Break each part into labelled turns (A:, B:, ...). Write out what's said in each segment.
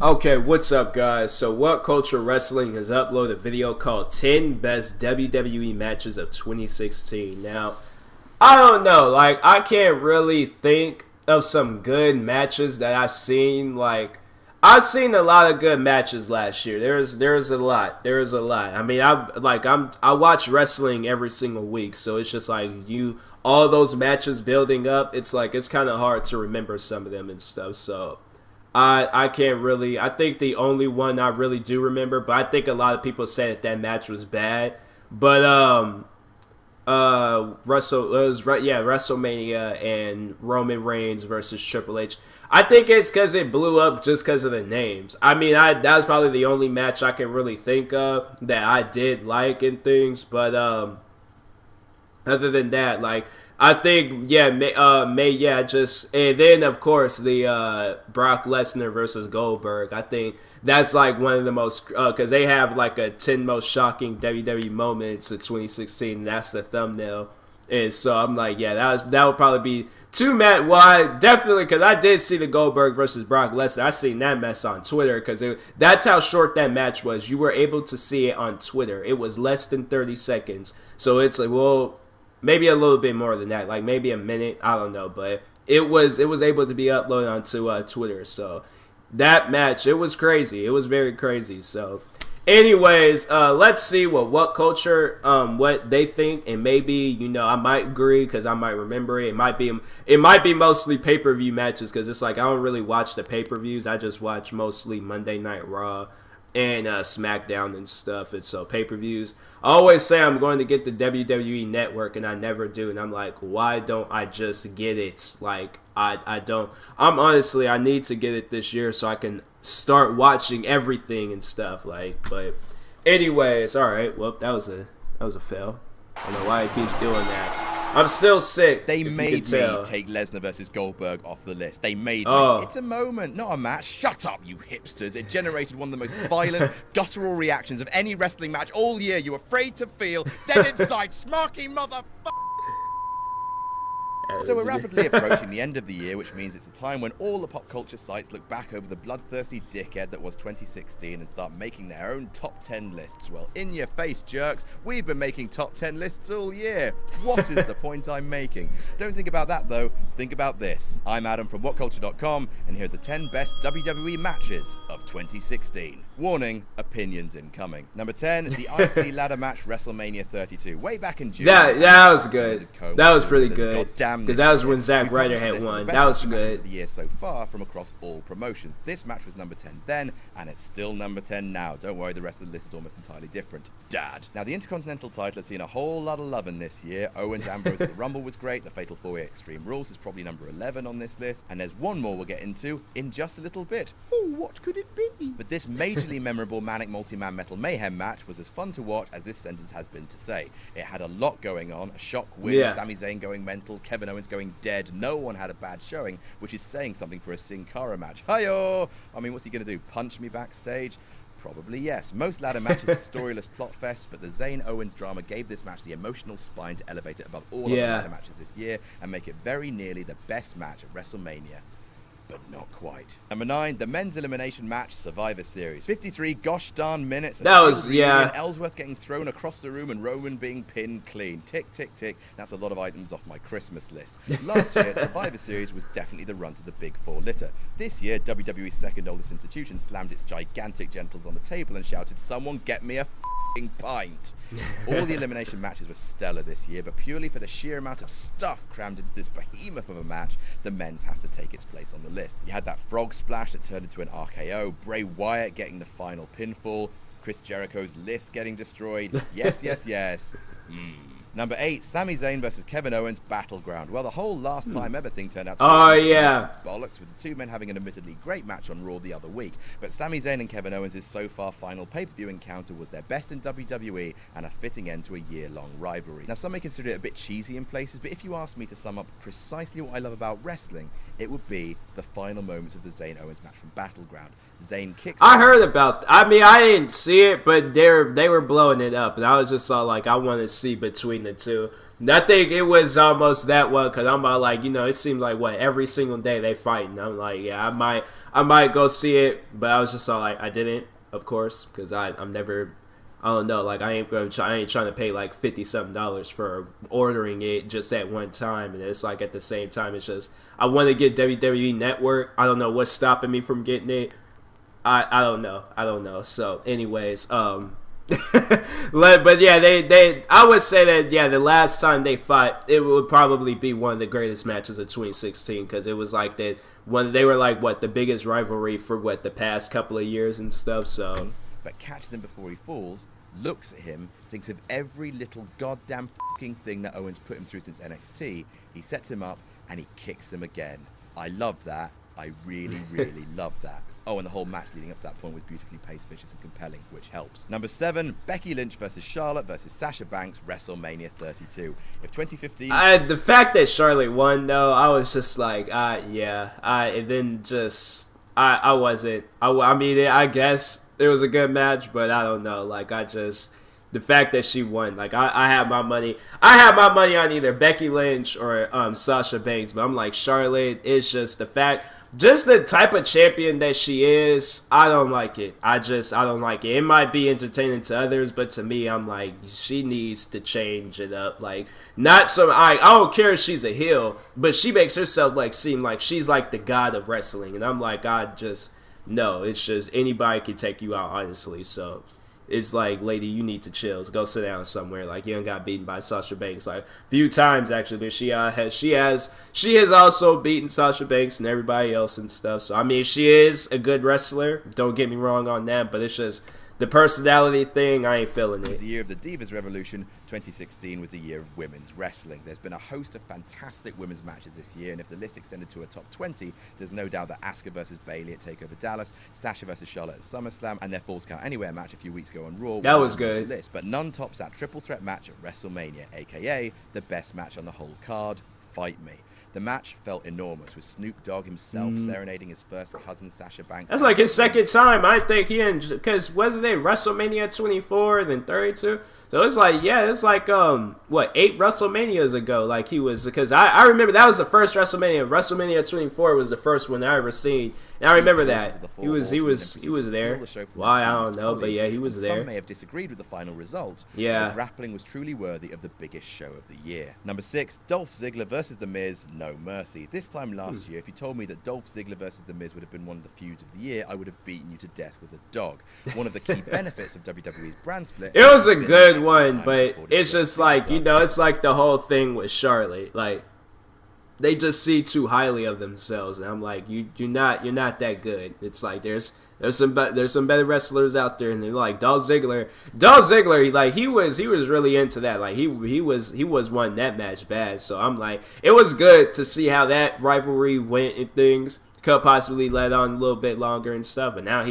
A: Okay, what's up, guys? So, What Culture Wrestling has uploaded a video called 10 Best WWE Matches of 2016. Now, I don't know, like, I can't really think of some good matches that I've seen. Like, I've seen a lot of good matches last year. There's a lot. There's a lot. I mean, I watch wrestling every single week, so it's just like all those matches building up. It's like it's kind of hard to remember some of them and stuff. So I can't really. I think the only one I really do remember, but I think a lot of people say that match was bad. But WrestleMania and Roman Reigns versus Triple H. I think it's because it blew up just because of the names. I mean, that was probably the only match I can really think of that I did like and things. But other than that, like I think, just and then of course the Brock Lesnar versus Goldberg. I think that's like one of the most because they have like a 10 most shocking WWE moments of 2016. And that's the thumbnail, and so I'm like, yeah, that would probably be two match. Well, definitely because I did see the Goldberg versus Brock Lesnar. I seen that mess on Twitter because that's how short that match was. You were able to see it on Twitter. It was less than 30 seconds. So it's like, well, maybe a little bit more than that, like maybe a minute. I don't know, but it was able to be uploaded onto Twitter. So that match, it was crazy. It was very crazy. So, anyways, let's see what culture what they think, and maybe I might agree because I might remember it. It might be mostly pay-per-view matches because it's like I don't really watch the pay-per-views. I just watch mostly Monday Night Raw and SmackDown and stuff. And so pay-per-views, I always say I'm going to get the WWE Network, and I never do. And I'm like, why don't I just get it? Like, I don't. I need to get it this year so I can start watching everything and stuff. Like, but anyways, all right. Well, that was a fail. I don't know why it keeps doing that. I'm still sick.
B: They made me take Lesnar versus Goldberg off the list. They made me. It's a moment, not a match. Shut up, you hipsters. It generated one of the most violent, guttural reactions of any wrestling match all year. You were afraid to feel. Dead inside, smarky motherfucker. So we're rapidly approaching the end of the year, which means it's a time when all the pop culture sites look back over the bloodthirsty dickhead that was 2016 and start making their own top 10 lists. Well, in your face, jerks, we've been making top 10 lists all year. What is the point I'm making? Don't think about that, though. Think about this. I'm Adam from WhatCulture.com, and here are the 10 best WWE matches of 2016. Warning, opinions incoming. Number 10, the IC ladder match WrestleMania 32. Way back in June.
A: That was good. That was pretty good. Because that was when Zack Ryder had won. That was good.
B: The year so far from across all promotions. This match was number 10 then, and it's still number 10 now. Don't worry, the rest of the list is almost entirely different. Dad. Now, the Intercontinental title has seen a whole lot of loving this year. Owens Ambrose at the Rumble was great. The Fatal 4-Way Extreme Rules is probably number 11 on this list. And there's one more we'll get into in just a little bit. Oh, what could it be? But this majorly memorable Manic Multi-Man Metal Mayhem match was as fun to watch as this sentence has been to say. It had a lot going on. A shock win, Sami Zayn going mental, Kevin Owens going dead. No one had a bad showing, which is saying something for a Sin Cara match. Hi-yo! I mean, what's he going to do? Punch me backstage? Probably yes. Most ladder matches are storyless plot fest, but the Zayn-Owens drama gave this match the emotional spine to elevate it above all other ladder matches this year and make it very nearly the best match at WrestleMania. But not quite. Number 9, the men's elimination match, Survivor Series. 53 gosh darn minutes.
A: That was,
B: Ellsworth getting thrown across the room and Roman being pinned clean. Tick, tick, tick. That's a lot of items off my Christmas list. Last year, Survivor Series was definitely the run to the big four litter. This year, WWE's second oldest institution slammed its gigantic gentles on the table and shouted, "Someone get me a pint." All the elimination matches were stellar this year, but purely for the sheer amount of stuff crammed into this behemoth of a match, the men's has to take its place on the list. You had that frog splash that turned into an RKO, Bray Wyatt getting the final pinfall, Chris Jericho's list getting destroyed. Yes, yes, yes. Number 8, Sami Zayn versus Kevin Owens Battleground. Well, the whole last time ever thing turned out to be bollocks, with the two men having an admittedly great match on Raw the other week. But Sami Zayn and Kevin Owens' so far final pay-per-view encounter was their best in WWE and a fitting end to a year-long rivalry. Now, some may consider it a bit cheesy in places, but if you ask me to sum up precisely what I love about wrestling, it would be the final moments of the Zayn-Owens match from Battleground. Zayn kicks.
A: I heard about. I mean, I didn't see it, but they were blowing it up, and I was just like, I want to see between the two. And I think it was almost that one because I'm like, it seems like every single day they fighting. I'm like, yeah, I might go see it, but I was just all like, I didn't, of course, because I'm never, I don't know, like I ain't trying to pay like $50 for ordering it just at one time, and it's like at the same time, it's just I want to get WWE Network. I don't know what's stopping me from getting it. I don't know. So, anyways, but yeah, they I would say that the last time they fought, it would probably be one of the greatest matches of 2016 because it was like that when they were like the biggest rivalry for the past couple of years and stuff. So,
B: but catches him before he falls, looks at him, thinks of every little goddamn fucking thing that Owens put him through since NXT. He sets him up and he kicks him again. I love that. I really, really love that. Oh, and the whole match leading up to that point was beautifully paced, vicious, and compelling, which helps. Number 7, Becky Lynch versus Charlotte versus Sasha Banks, WrestleMania 32. If 2015...
A: the fact that Charlotte won, though, I was just like, and then just... I wasn't... I mean, I guess it was a good match, but I don't know. Like, the fact that she won, like, I had my money. I had my money on either Becky Lynch or Sasha Banks, but I'm like, Charlotte, it's just the fact... Just the type of champion that she is, I don't like it. I don't like it. It might be entertaining to others, but to me, I'm like, she needs to change it up. Like, not so, I don't care if she's a heel, but she makes herself like seem like she's like the god of wrestling. And I'm like, no, it's just anybody can take you out, honestly. So it's like, lady, you need to chill. Go sit down somewhere. Like, you done got beaten by Sasha Banks like a few times actually, but she has also beaten Sasha Banks and everybody else and stuff. So I mean, she is a good wrestler. Don't get me wrong on that, but it's just the personality thing, I ain't feeling it.
B: It was the year of the Divas Revolution. 2016 was the year of women's wrestling. There's been a host of fantastic women's matches this year, and if the list extended to a top 20, there's no doubt that Asuka versus Bayley at TakeOver Dallas, Sasha versus Charlotte at SummerSlam, and their Falls Count Anywhere match a few weeks ago on Raw.
A: That was good.
B: List, but none tops that triple threat match at WrestleMania, aka the best match on the whole card, Fight Me. The match felt enormous, with Snoop Dogg himself serenading his first cousin Sasha Banks.
A: That's like his second time, I think. Because wasn't it WrestleMania 24, then 32? So it's like, it's like 8 WrestleManias ago, like he was, because I remember that was the first WrestleMania. WrestleMania 24 was the first one I ever seen, and I remember that he was there. Why, I don't know, but yeah, he was there.
B: Some may have disagreed with the final result.
A: Yeah,
B: but grappling was truly worthy of the biggest show of the year. Number 6, Dolph Ziggler versus The Miz, No Mercy. This time last year, if you told me that Dolph Ziggler versus The Miz would have been one of the feuds of the year, I would have beaten you to death with a dog. One of the key benefits of WWE's brand split.
A: It was a good one, but it's just like, it's like the whole thing with Charlotte. Like, they just see too highly of themselves, and I'm like, you're not that good. It's like there's some better wrestlers out there, and they're like Dolph Ziggler, like he was really into that. Like he was wanting that match bad. So I'm like, it was good to see how that rivalry went and things could possibly let on a little bit longer and stuff. But now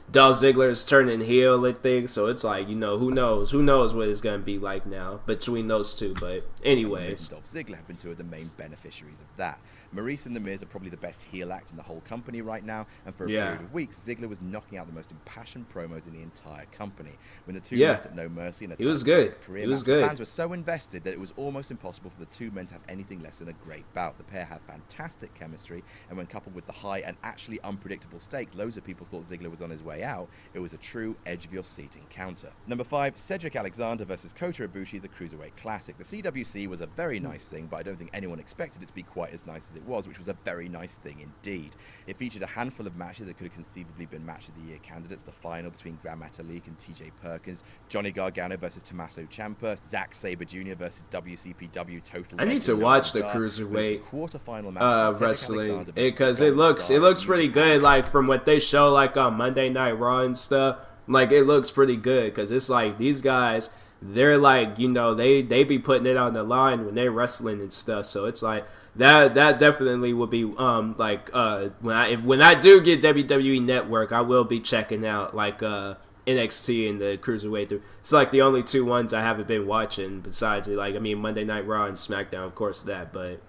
A: Dolph Ziggler is turning heel and things, so it's like, who knows what it's gonna be like now between those two. But anyways,
B: Dolph Ziggler have been two of the main beneficiaries of that. Maurice and The Miz are probably the best heel act in the whole company right now, and for a period of weeks, Ziggler was knocking out the most impassioned promos in the entire company. When the two met at No Mercy in a
A: he was good.
B: Fans were so invested that it was almost impossible for the two men to have anything less than a great bout. The pair had fantastic chemistry, and when coupled with the high and actually unpredictable stakes, loads of people thought Ziggler was on his way out. It was a true edge-of-your-seat encounter. Number 5, Cedric Alexander versus Kota Ibushi, the Cruiserweight Classic. The CWC was a very nice thing, but I don't think anyone expected it to be quite as nice as it was, which was a very nice thing indeed. It featured a handful of matches that could have conceivably been Match of the Year candidates. The final between Gran Metalik and TJ Perkins, Johnny Gargano versus Tommaso Ciampa, Zack Sabre Jr. versus WCPW Total.
A: I need to watch the Cruiserweight quarterfinal match wrestling because it looks pretty good. Like from what they show, like on Monday Night Raw and stuff, like it looks pretty good because it's like these guys, they're like, they be putting it on the line when they're wrestling and stuff. So it's like that definitely will be when I do get WWE Network, I will be checking out like NXT and the Cruiserweight. It's like the only two ones I haven't been watching besides Monday Night Raw and SmackDown, of course that, but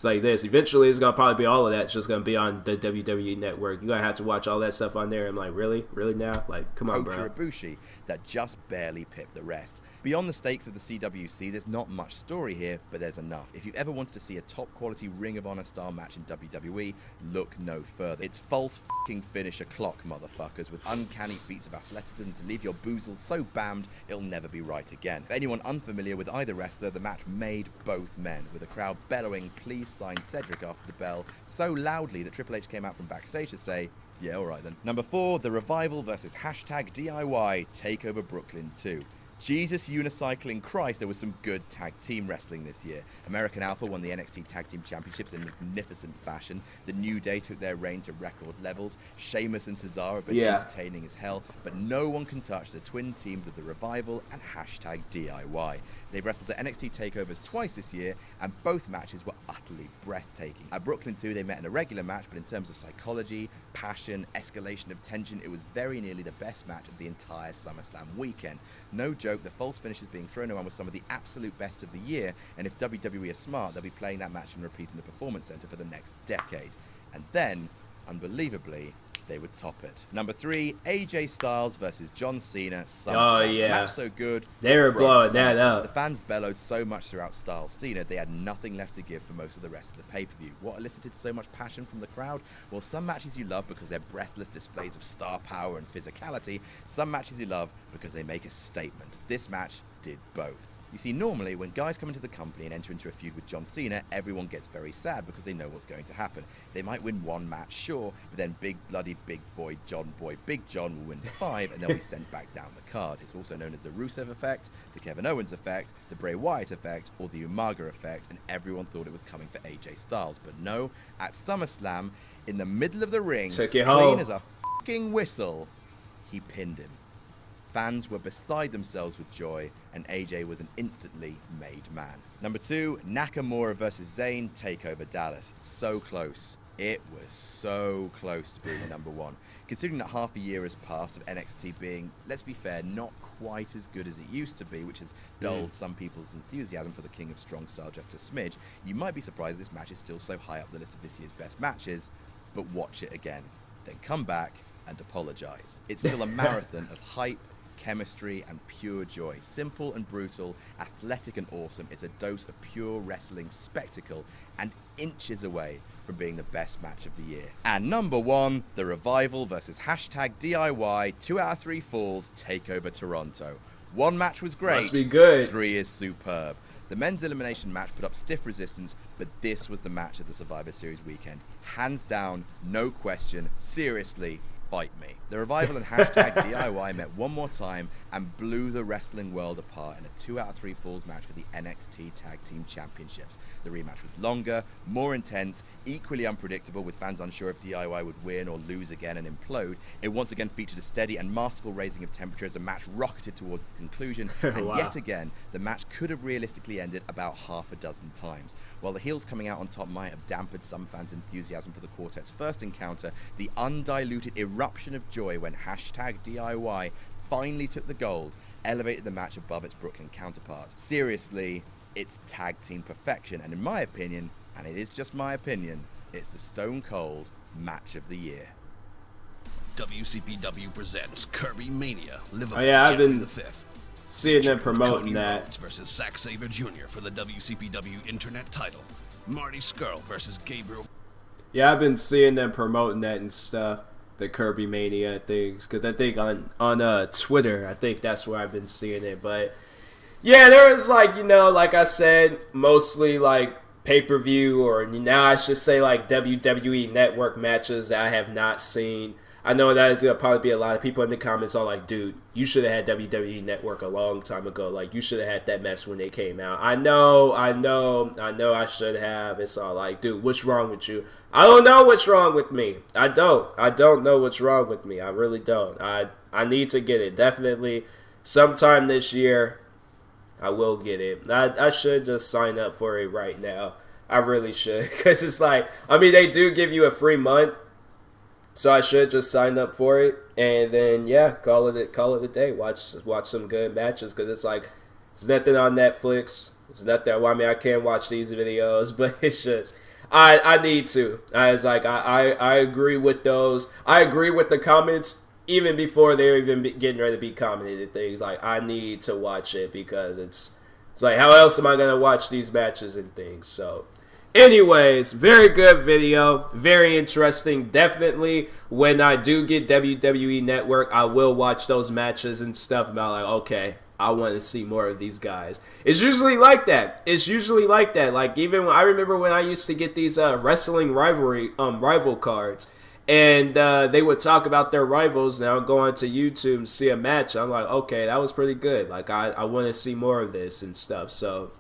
A: It's like this. Eventually, it's gonna probably be all of that. It's just gonna be on the WWE Network. You're gonna have to watch all that stuff on there. I'm like, really now? Like, come on, bro.
B: Ibushi that just barely pipped the rest. Beyond the stakes of the CWC, there's not much story here, but there's enough. If you ever wanted to see a top-quality Ring of Honor style match in WWE, look no further. It's false f***ing finish o'clock, motherfuckers, with uncanny feats of athleticism to leave your boozles so bammed it'll never be right again. For anyone unfamiliar with either wrestler, the match made both men, with a crowd bellowing, "Please sign Cedric" after the bell, so loudly that Triple H came out from backstage to say, yeah, alright then. Number 4, The Revival versus #DIY TakeOver Brooklyn 2. Jesus unicycling Christ, there was some good tag team wrestling this year. American Alpha won the NXT Tag Team Championships in magnificent fashion. The New Day took their reign to record levels. Sheamus and Cesaro have been entertaining as hell, but no one can touch the twin teams of The Revival and #DIY. They've wrestled the NXT takeovers twice this year, and both matches were utterly breathtaking. At Brooklyn 2, they met in a regular match, but in terms of psychology, passion, escalation of tension, it was very nearly the best match of the entire SummerSlam weekend. No joke, the false finishes being thrown around was some of the absolute best of the year, and if WWE are smart, they'll be playing that match and repeating the Performance Center for the next decade. And then, unbelievably, they would top it. Number 3, AJ Styles versus John Cena. SummerSlam.
A: Oh, yeah.
B: Match so good.
A: They were blowing that up.
B: The fans bellowed so much throughout Styles Cena, they had nothing left to give for most of the rest of the pay-per-view. What elicited so much passion from the crowd? Well, some matches you love because they're breathless displays of star power and physicality. Some matches you love because they make a statement. This match did both. You see, normally, when guys come into the company and enter into a feud with John Cena, everyone gets very sad because they know what's going to happen. They might win one match, sure, but then Big Boy Big John will win 5 and they'll be sent back down the card. It's also known as the Rusev effect, the Kevin Owens effect, the Bray Wyatt effect, or the Umaga effect, and everyone thought it was coming for AJ Styles. But no, at SummerSlam, in the middle of the ring, clean as a fucking whistle, he pinned him. Fans were beside themselves with joy, and AJ was an instantly made man. Number 2, Nakamura versus Zayn, TakeOver Dallas. So close. It was so close to being number 1. Considering that half a year has passed of NXT being, let's be fair, not quite as good as it used to be, which has dulled some people's enthusiasm for the King of Strong Style just a smidge, you might be surprised this match is still so high up the list of this year's best matches, but watch it again. Then come back and apologize. It's still a marathon of hype, chemistry, and pure joy. Simple and brutal, athletic and awesome. It's a dose of pure wrestling spectacle and inches away from being the best match of the year. And number 1, The Revival versus #DIY 2 out of 3 falls, TakeOver Toronto. 1 match was great.
A: Must be good.
B: 3 is superb. The men's elimination match put up stiff resistance, but this was the match of the Survivor Series weekend. Hands down, no question, seriously, fight me. The Revival and #DIY met one more time and blew the wrestling world apart in a 2 out of 3 falls match for the NXT Tag Team Championships. The rematch was longer, more intense, equally unpredictable, with fans unsure if DIY would win or lose again and implode. It once again featured a steady and masterful raising of temperature as the match rocketed towards its conclusion, and
A: Wow.
B: yet again, the match could have realistically ended about half a dozen times. While the heels coming out on top might have dampened some fans' enthusiasm for the quartet's first encounter, the undiluted eruption of joy when #DIY finally took the gold elevated the match above its Brooklyn counterpart. Seriously, it's tag team perfection, and in my opinion, and it is just my opinion, it's the Stone Cold match of the year.
C: WCPW presents Kirby Mania. Live
A: I've been
C: the 5th.
A: seeing them promoting that.
C: Rhodes versus Zack Sabre Jr. for the WCPW Internet title. Marty Scurll versus Gabriel.
A: Yeah, I've been seeing them promoting that and stuff, the Kirby Mania things, because I think on Twitter, I think that's where I've been seeing it. But yeah, there was like, like I said, mostly like pay-per-view, or now I should say like WWE Network matches that I have not seen. I know that is going to probably be a lot of people in the comments all like, dude, you should have had WWE Network a long time ago. Like, you should have had that mess when they came out. I know I should have. It's all like, dude, what's wrong with you? I don't know what's wrong with me. I don't know what's wrong with me. I really don't. I need to get it. Definitely sometime this year, I will get it. I should just sign up for it right now. I really should. Because it's like, I mean, they do give you a free month. So I should just sign up for it, and then call it a day. Watch some good matches, because it's like there's nothing on Netflix. There's nothing. Well, I mean, I can watch these videos, but it's just I need to. I was like, I agree with those. I agree with the comments even before they're even getting ready to be commented and things. Like, I need to watch it because it's like, how else am I gonna watch these matches and things? So, anyways, very good video, very interesting. Definitely, when I do get WWE Network, I will watch those matches and stuff. About like, okay, I want to see more of these guys. It's usually like that. It's usually like that. Like, even when, I remember when I used to get these wrestling rival cards, and they would talk about their rivals. And I would go onto YouTube and see a match. I'm like, okay, that was pretty good. Like, I want to see more of this and stuff. So,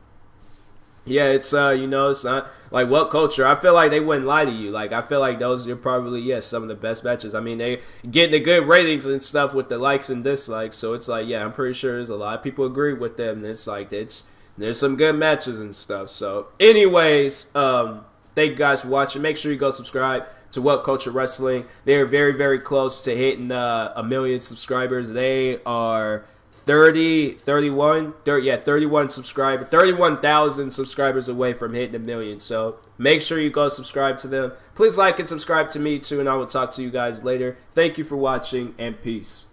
A: yeah, it's it's not like What Culture. I feel like they wouldn't lie to you. Like, I feel like those are probably, yes, some of the best matches. I mean, they getting the good ratings and stuff with the likes and dislikes. So it's like, yeah, I'm pretty sure there's a lot of people agree with them. And it's like there's some good matches and stuff. So, anyways, thank you guys for watching. Make sure you go subscribe to What Culture Wrestling. They're very, very close to hitting 1 million subscribers. They are 31,000 subscribers away from hitting 1 million. So make sure you go subscribe to them. Please like and subscribe to me too, and I will talk to you guys later. Thank you for watching, and peace.